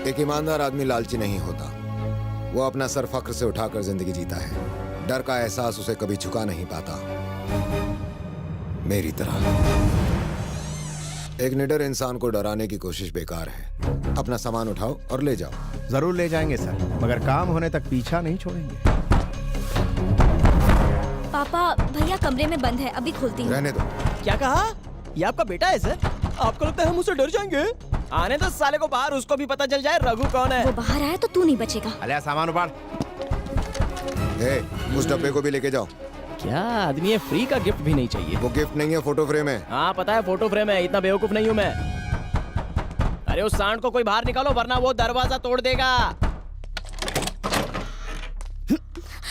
एक ईमानदार आदमी लालची नहीं होता। वो अपना सर फख्र से उठाकर जिंदगी जीता है। डर का एहसास उसे कभी झुका नहीं पाता, मेरी तरह। एक निडर इंसान को डराने की कोशिश बेकार है। अपना सामान उठाओ और ले जाओ। जरूर ले जाएंगे सर, मगर काम होने तक पीछा नहीं छोड़ेंगे। पापा भैया कमरे में बंद है, अभी खोलती हूँ। रहने दो। क्या कहा? ये आपका बेटा है सर? आपको लगता है हम उससे डर जाएंगे? आने दो साले को बाहर, उसको भी पता चल जाए रघु कौन है। वो बाहर आया तो तू नहीं बचेगा। अलिया सामान उबाल। उस डब्बे को भी लेके जाओ। क्या आदमी है, फ्री का गिफ्ट भी नहीं चाहिए। वो गिफ्ट नहीं है, फोटो फ्रेम है। हाँ पता है फोटो फ्रेम है, इतना बेवकूफ नहीं हूँ मैं। अरे उस सांड को कोई बाहर निकालो वरना वो दरवाजा तोड़ देगा।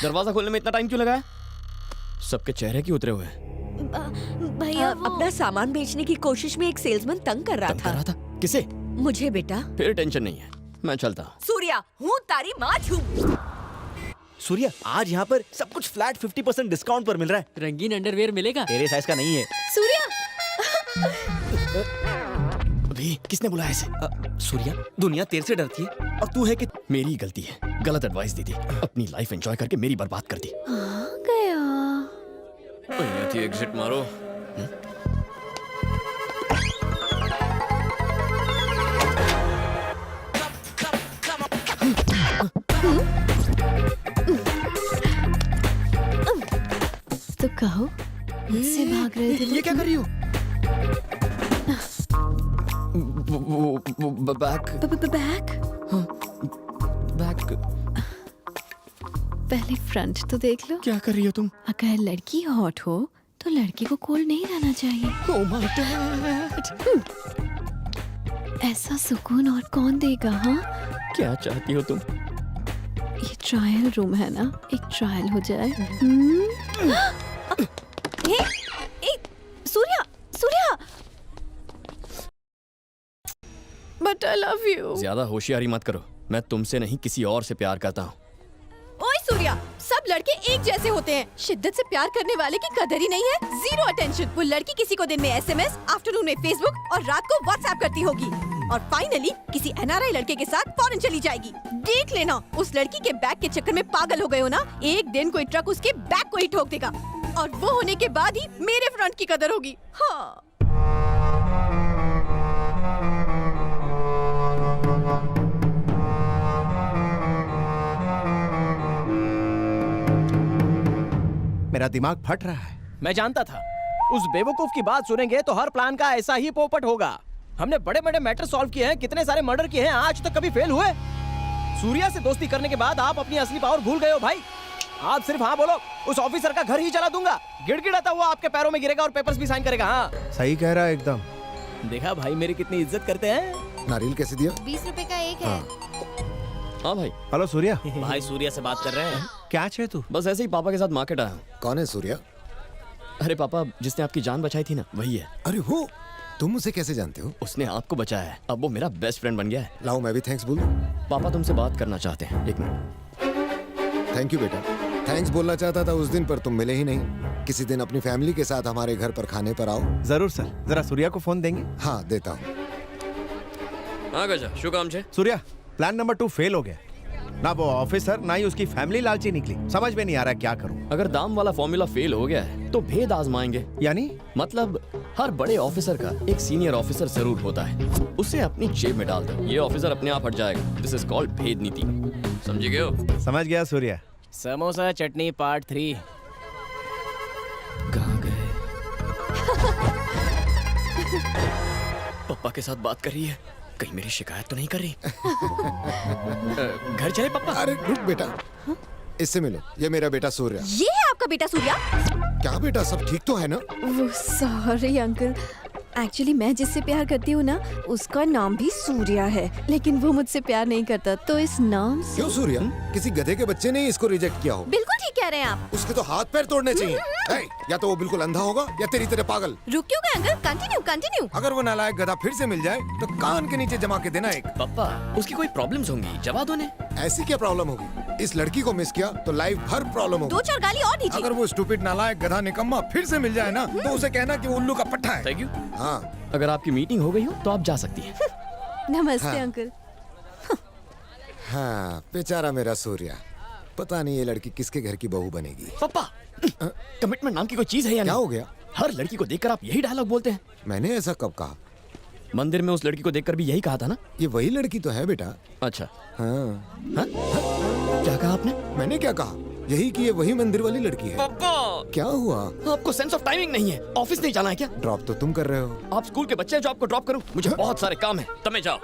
दरवाजा खोलने में इतना टाइम क्यों लगा है? सबके चेहरे क्यों उतरे हुए हैं? भैया अपना सामान बेचने की कोशिश में एक सेल्समैन तंग कर रहा था। किसे? मुझे बेटा। फिर टेंशन नहीं है, मैं चलता हूँ। सूर्या, हूँ तारी माँ छू। सूर्या, आज यहाँ पर सब कुछ फ्लैट 50% डिस्काउंट पर मिल रहा है। रंगीन अंडरवेयर मिलेगा? तेरे साइज का नहीं है। सूर्या अभी किसने बुलाया इसे? सूर्या, दुनिया तेरे से डरती है और तू है कि मेरी गलती है, गलत एडवाइस दी थी। अपनी लाइफ एंजॉय करके मेरी बर्बाद कर दी। गया। थी एग्जिट मारो। तो कहो, मुझसे भाग रहे थे? ये क्या कर रही हो? Back back. पहले फ्रंट तो देख लो। क्या कर रही हो तुम? अगर लड़की हॉट हो तो लड़की को कोल्ड नहीं रहना चाहिए। Oh my God! ऐसा सुकून और कौन देगा? हाँ, क्या चाहती हो तुम? ये ट्रायल रूम है ना, एक ट्रायल हो जाए। Surya, Surya, but I love you. ज्यादा होशियारी मत करो, मैं तुमसे नहीं किसी और से प्यार करता हूँ। ओए सूर्या, सब लड़के एक जैसे होते हैं। शिद्दत से प्यार करने वाले की कदर ही नहीं है। Zero attention. वो लड़की किसी को दिन में SMS, आफ्टरनून में फेसबुक और रात को व्हाट्सएप करती होगी और फाइनली किसी NRI लड़के के साथ फॉरेन चली जाएगी। देख लेना, उस लड़की के बैग के चक्कर में पागल हो गए हो ना, एक दिन कोई ट्रक उसके बैग को ही ठोक देगा और वो होने के बाद ही मेरे फ्रंट की कदर होगी। हाँ। मेरा दिमाग फट रहा है। मैं जानता था उस बेवकूफ की बात सुनेंगे तो हर प्लान का ऐसा ही पोपट होगा। हमने बड़े बड़े मैटर सॉल्व किए हैं, कितने सारे मर्डर किए हैं, आज तक कभी फेल हुए? सूर्या से दोस्ती करने के बाद आप अपनी असली पावर भूल गए हो भाई। आप सिर्फ हाँ बोलो, उस ऑफिसर का घर ही जला दूंगा। गिड़गिड़ाता हुआ आपके पैरों में गिरेगा और पेपर्स भी साइन करेगा। हाँ सही कह रहा है एकदम। देखा भाई मेरी कितनी इज्जत करते हैं। नारियल कैसे दिया? 20 रुपए का एक है। हाँ भाई। हेलो सूर्या, भाई सूर्या से बात कर रहे हैं? क्या चाहिए तू? बस ऐसे ही पापा के साथ मार्केट आया हूँ। कौन है सूर्या? अरे पापा, जिसने आपकी जान बचाई थी ना, वही है। अरे वो, तुम उसे कैसे जानते हो? उसने आपको बचाया है, अब वो मेरा बेस्ट फ्रेंड बन गया है। लाओ मैं भी थैंक्स बोलूं। पापा तुमसे बात करना चाहते हैं, एक मिनट। थैंक यू बेटा। थैंक्स बोलना चाहता था उस दिन, पर तुम मिले ही नहीं। किसी दिन अपनी फैमिली के साथ हमारे घर पर खाने पर आओ। जरूर सर, जरा सूर्या को फोन देंगे? हाँ देता हूँ। हाँ गजा, शु काम छे? सूर्या, प्लान नंबर 2 फेल हो गया। ना वो ऑफिसर ना ही उसकी फैमिली लालची निकली। समझ में नहीं आ रहा क्या करूं। अगर दाम वाला फॉर्मूला फेल हो गया है तो भेद आजमाएंगे। यानी? मतलब हर बड़े ऑफिसर का एक सीनियर ऑफिसर जरूर होता है, उसे अपनी जेब में डाल दो, ये ऑफिसर अपने आप हट जाएगा। दिस इज कॉल्ड भेद नीति। समझ गए हो? समझ गया सूर्या। समोसा चटनी पार्ट 3 कहाँ गए? पापा के साथ बात कर रही है, कहीं मेरी शिकायत तो नहीं कर रही? घर चले पापा? अरे रुक बेटा, इससे मिलो। ये मेरा बेटा सूर्या। ये है आपका बेटा सूर्या? क्या बेटा, सब ठीक तो है ना? वो सॉरी अंकल, एक्चुअली मैं जिससे प्यार करती हूँ ना, उसका नाम भी सूर्या है, लेकिन वो मुझसे प्यार नहीं करता, तो इस नाम से। क्यों सूर्या? किसी गधे के बच्चे ने इसको रिजेक्ट किया हो? बिल्कुल ठीक कह रहे हैं आप। उसके तो हाथ पैर तोड़ने चाहिए। ए, या तो वो बिल्कुल अंधा होगा या तेरी तरह पागल। रुक क्यों गए अंकल? Continue continue. अगर वो नालायक गधा फिर से मिल जाए तो कान के नीचे जमा के देना एक। पापा, उसकी कोई प्रॉब्लम्स होंगी, जवा दो ने। ऐसी क्या प्रॉब्लम होगी? इस लड़की को मिस किया तो लाइफ भर प्रॉब्लम होगी। 2-4 गाली और दीजिए। अगर वो स्टूपिड नालायक गधा निकम्मा फिर से मिल जाए ना, तो उसे कहना कि वो उल्लू का पट्टा है। Thank you. हाँ अगर आपकी मीटिंग हो गई हो तो आप जा सकती हैं। नमस्ते हाँ। अंकल। हाँ, बेचारा मेरा सूर्या। पता नहीं ये लड़की किसके घर की बहू बनेगी। पापा, कमिटमेंट नाम की कोई चीज है या क्या नहीं? हो गया? हर लड़की को देखकर आप यही डायलॉग बोलते हैं। मैंने ऐसा कब कहा? मंदिर में उस लड़की को देखकर भी यही कहा था ना? ये वही लड़की तो है बेटा। अच्छा, हाँ, क्या कहा आपने? मैंने क्या कहा? यही कि ये वही मंदिर वाली लड़की है। पापा, क्या हुआ? आपको सेंस ऑफ टाइमिंग नहीं है। ऑफिस नहीं जाना है क्या? ड्रॉप तो तुम कर रहे हो। आप स्कूल के बच्चे हैं जो आपको ड्रॉप करूं? मुझे बहुत सारे काम है, तब मैं जाओ।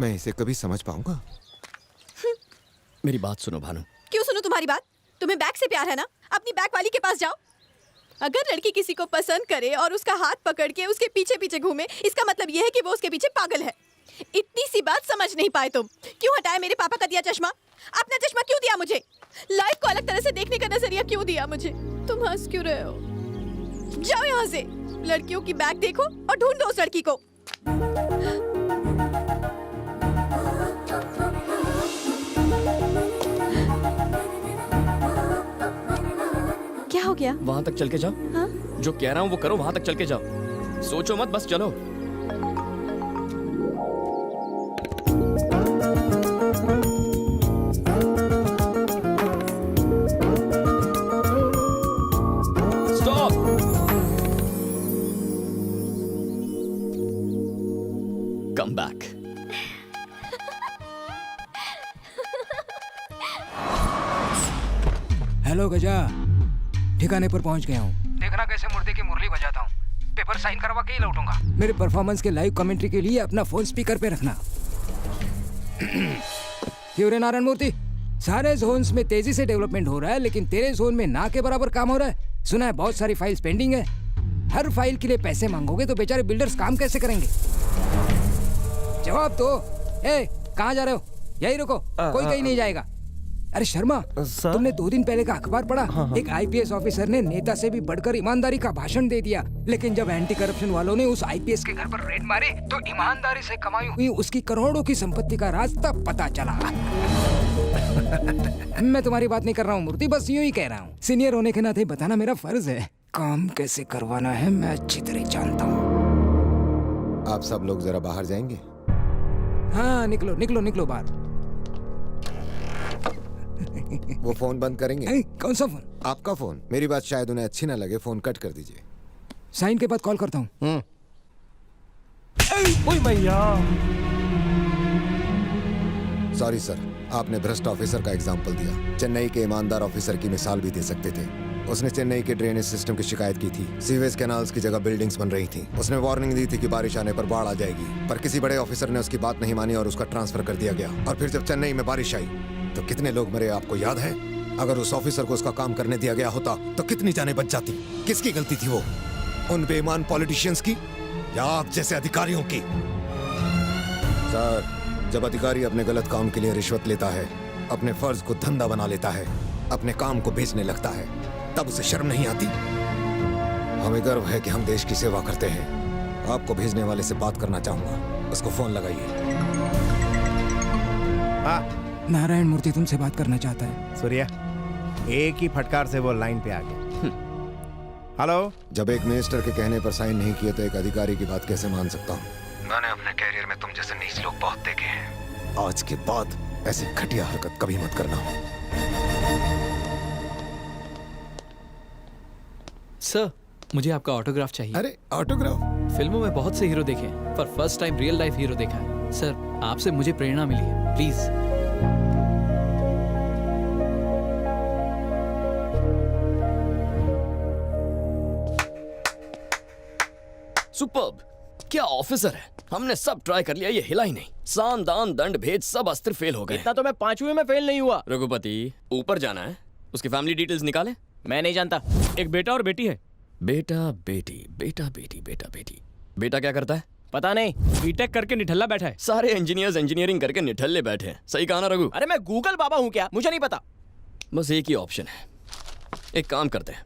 मैं इसे कभी समझ पाऊंगा? मेरी बात सुनो भानु। क्यों सुनो तुम्हारी बात? तुम्हें बैग से प्यार है ना? अपनी बैग वाली के पास जाओ। अगर लड़की किसी को पसंद करे और उसका हाथ पकड़ के उसके पीछे पीछे घूमे, इसका मतलब यह है कि वो उसके पीछे पागल है। इतनी सी बात समझ नहीं पाए तुम? क्यों हटाया मेरे पापा का दिया चश्मा? अपना चश्मा क्यों दिया मुझे? लाइफ को अलग तरह से देखने का नजरिया क्यों दिया मुझे? तुम हंस क्यों रहे हो? जाओ यहाँ से। लड़कियों की बैग देखो और ढूंढो उस लड़की को। क्या हो गया? वहां तक चल के जाओ। हाँ? जो कह रहा हूँ वो करो, वहां तक चल के जाओ। सोचो मत, बस चलो। स्टॉप। Come back. हेलो गजा, ठिकाने पर पहुंच गया हूँ। देखना कैसे मुर्दे की मुरली बजाता हूँ। पेपर साइन करवा के ही लौटूंगा। मेरे परफॉर्मेंस के लाइव कमेंट्री के लिए अपना फोन स्पीकर पे रखना। क्यों रे नारायण मूर्ति, सारे जोन्स में तेजी से डेवलपमेंट हो रहा है, लेकिन तेरे जोन में ना के बराबर काम हो रहा है। सुना है बहुत सारी फाइल्स पेंडिंग है। हर फाइल के लिए पैसे मांगोगे तो बेचारे बिल्डर्स काम कैसे करेंगे? जवाब दो। ए, कहाँ जा रहे हो? यही रुको, कोई कहीं नहीं जाएगा। अरे शर्मा, तुमने 2 दिन पहले का अखबार पढ़ा? एक आईपीएस ऑफिसर ने नेता से भी बढ़कर ईमानदारी का भाषण दे दिया, लेकिन जब एंटी करप्शन वालों ने उस आईपीएस के घर पर रेड मारे तो ईमानदारी से कमाई हुई उसकी करोड़ों की संपत्ति का राज तब पता चला। मैं तुम्हारी बात नहीं कर रहा हूँ मूर्ति, बस यूं ही कह रहा हूँ। सीनियर होने के नाते बताना मेरा फर्ज है। काम कैसे करवाना है मैं अच्छी तरह जानता हूँ। आप सब लोग जरा बाहर जाएंगे? हाँ, निकलो निकलो निकलो बाहर। वो फोन बंद करेंगे? कौन सा फोन? आपका फोन। मेरी बात शायद उन्हें अच्छी ना लगे, फोन कट कर दीजिए। साइन के बाद कॉल करता हूँ। सॉरी सर, आपने भ्रष्ट ऑफिसर का एग्जाम्पल दिया। चेन्नई के ईमानदार ऑफिसर की मिसाल भी दे सकते थे। उसने चेन्नई के ड्रेनेज सिस्टम की शिकायत की थी। सीवेज कैनाल्स की जगह बिल्डिंग्स बन रही थी। उसने वार्निंग दी थी कि बारिश आने पर बाढ़ आ जाएगी, पर किसी बड़े ऑफिसर ने उसकी बात नहीं मानी और उसका ट्रांसफर कर दिया गया। और फिर जब चेन्नई में बारिश आई तो कितने लोग मरे आपको याद है? अगर उस ऑफिसर को उसका काम करने दिया गया होता तो कितनी जानें बच जाती? किसकी गलती थी वो? उन बेईमान पॉलिटिशियंस की या आप जैसे अधिकारियों की? सर, जब अधिकारी अपने गलत काम के लिए रिश्वत लेता है, अपने फर्ज को धंधा बना लेता है, अपने काम को बेचने लगता है, तब उसे शर्म नहीं आती? हमें गर्व है कि हम देश की सेवा करते हैं। आपको भेजने वाले से बात करना चाहूंगा, उसको फोन लगाइए। हाँ नारायण मूर्ति तुमसे बात करना चाहता है। सूर्या, एक ही फटकार से वो लाइन पे आ गया। हेलो। जब एक मिनिस्टर के कहने पर साइन नहीं किए तो एक अधिकारी की बात कैसे मान सकता हूँ? मैंने अपने कैरियर में तुम जैसे नीच लोग बहुत देखे हैं। आज के बाद ऐसी घटिया हरकत कभी मत करना। सर, मुझे आपका ऑटोग्राफ चाहिए। अरे ऑटोग्राफ? फिल्मों में बहुत से हीरो देखे हैं, पर first time real life hero देखा है। सर, आपसे मुझे प्रेरणा मिली है, प्लीज। सुपर्ब! क्या ऑफिसर है। हमने सब ट्राई कर लिया, ये हिला ही नहीं। सान दान दंड भेद सब अस्त्र फेल हो गए। इतना तो मैं 5वीं में फेल नहीं हुआ। रघुपति, ऊपर जाना है, उसकी फैमिली डिटेल्स निकाले। मैं नहीं जानता। एक बेटा और बेटी है। बेटा बेटी, बेटा बेटी, बेटा बेटी। बेटा क्या करता है? पता नहीं। बीटेक करके निठल्ला बैठा है। सारे इंजीनियर्स इंजीनियरिंग करके निठल्ले बैठे हैं। सही कहा ना रघु? अरे मैं गूगल बाबा हूँ क्या? मुझे नहीं पता। बस एक ही ऑप्शन है। एक काम करते हैं,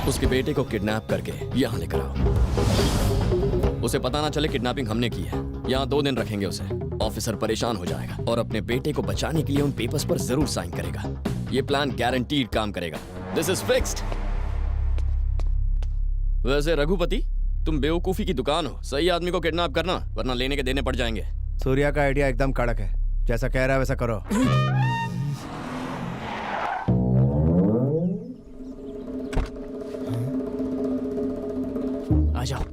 उसके बेटे को किडनैप करके यहाँ लेकर आओ। उसे पता ना चले किडनैपिंग हमने की है। यहाँ 2 दिन रखेंगे उसे। ऑफिसर परेशान हो जाएगा और अपने बेटे को बचाने के लिए उन पेपर्स पर जरूर साइन करेगा। ये प्लान गारंटीड काम करेगा। This is fixed. वैसे रघुपति, तुम बेवकूफी की दुकान हो। सही आदमी को किडनैप करना, वरना लेने के देने पड़ जाएंगे। सूर्या का आइडिया एकदम कड़क है, जैसा कह रहा है वैसा करो। आ जाओ।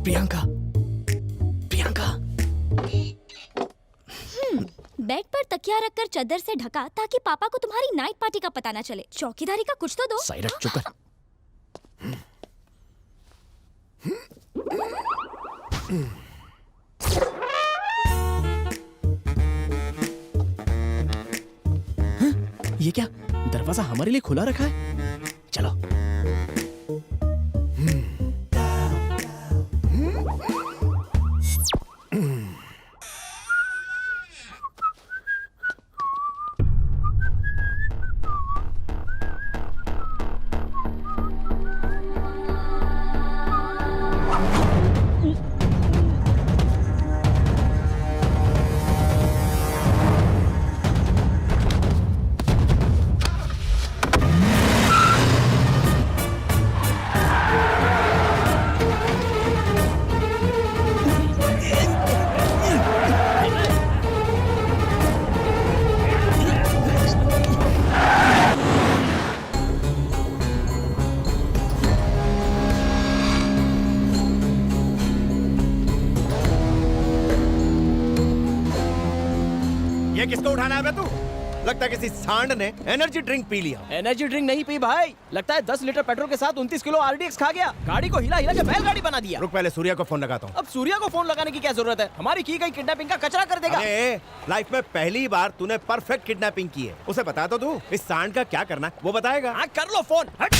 प्रियंका, प्रियंका। बेड पर तकिया रखकर चादर से ढका ताकि पापा को तुम्हारी नाइट पार्टी का पता ना चले। चौकीदारी का कुछ तो दो। साइरक चुप कर। ये क्या, दरवाजा हमारे लिए खुला रखा है? चलो। ये किसको उठाना है बे तू? लगता है किसी सांड ने एनर्जी ड्रिंक पी लिया। एनर्जी ड्रिंक नहीं पी भाई, लगता है 10 लीटर पेट्रोल के साथ 29 किलो आरडीएक्स खा गया। गाड़ी को हिला हिला के बैलगाड़ी बना दिया। रुक, पहले सूर्या को फोन लगाता हूँ। अब सूर्या को फोन लगाने की क्या जरूरत है? हमारी की गई किडनैपिंग का कचरा कर देगा। अरे लाइफ में पहली बार तूने परफेक्ट किडनैपिंग की है, उसे बता तो तू इस सांड का क्या करना है वो बताएगा। हाँ कर लो फोन। हट।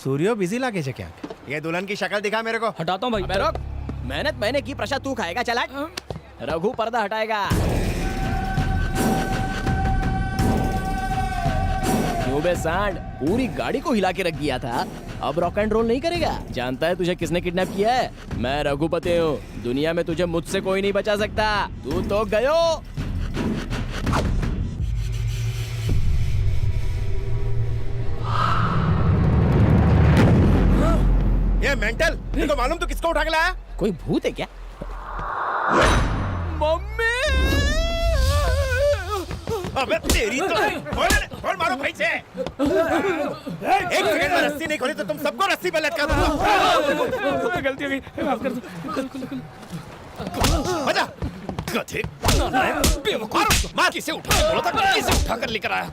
सूर्यो बिजी लागे छे क्या? ये दुल्हन की शक्ल दिखा मेरे को। हटाता हूँ भाई। अबे रुक, मेहनत मैंने की, प्रसाद तू खाएगा। चल हट। रघु पर्दा हटाएगा। क्यों बे सांड, पूरी गाड़ी को हिला के रख दिया था, अब रॉक एंड रोल नहीं करेगा? जानता है तुझे किसने किडनैप किया है? मैं रघुपति हूँ। दुनिया में तुझे मुझसे कोई नहीं बचा सकता। तू तो गयो। ये मेंटल, तेको मालूम तू किसको उठा के लाया? कोई भूत है क्या? मम्मी! अबे तेरी तो बोल मारो भाई से। एक सेकंड में रस्सी नहीं खोली तो तुम सबको रस्सी पे लटका दूंगा। गलती हो गई, माफ कर दो। बजा। गधे। बेवकूफ, मार किसे उठा के बोला था, किसे उठा कर लेकर आया?